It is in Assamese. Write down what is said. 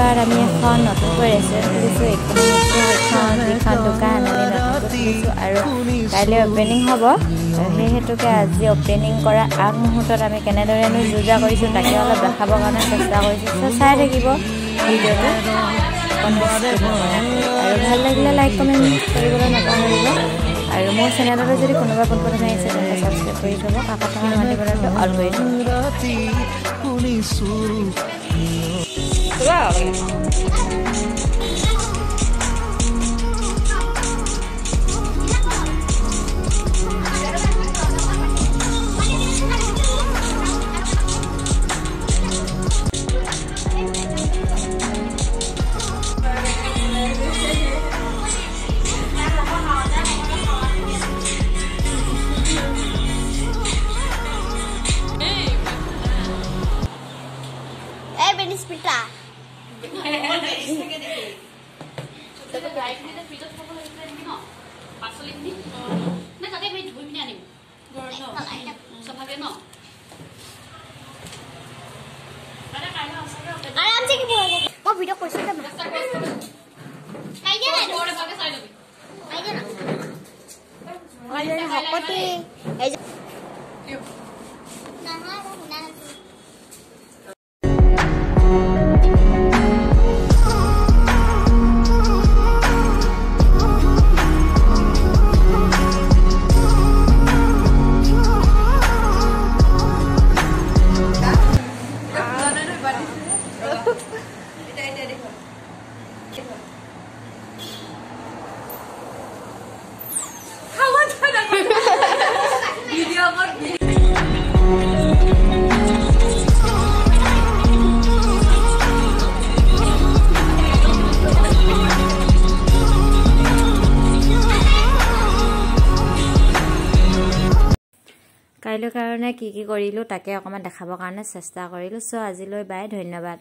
বজাৰত আমি এখন নতুনকৈ ৰেষ্টুৰেণ্ট খুলিছোঁ। এইখন দোকান আমি নতুনকৈ খুলিছোঁ আৰু কাইলৈ অপেনিং হ'ব। সেই হেতুকে আজি অপেনিং কৰা আগমুহূৰ্তত আমি কেনেদৰেনো যোজা কৰিছোঁ তাকে অলপ দেখাবৰ কাৰণে চেষ্টা কৰিছোঁ। চাই থাকিব ভিডিঅ'টো আৰু ভাল লাগিলে লাইক কমেণ্ট কৰিবলৈ নাপাহৰিব। আৰু মোৰ চেনেললৈ যদি কোনোবা পোনপ্ৰথমে আহিছে তেন্তে ছাবস্ক্ৰাইব কৰি থ'ব, কাষত থকা ঘণ্টি বটনটো অল কৰি থ'ব। কাইলৈৰ কাৰণে কি কৰিলোঁ তাকে অকণমান দেখাবৰ কাৰণে চেষ্টা কৰিলোঁ। চ' আজিলৈ বাই, ধন্যবাদ।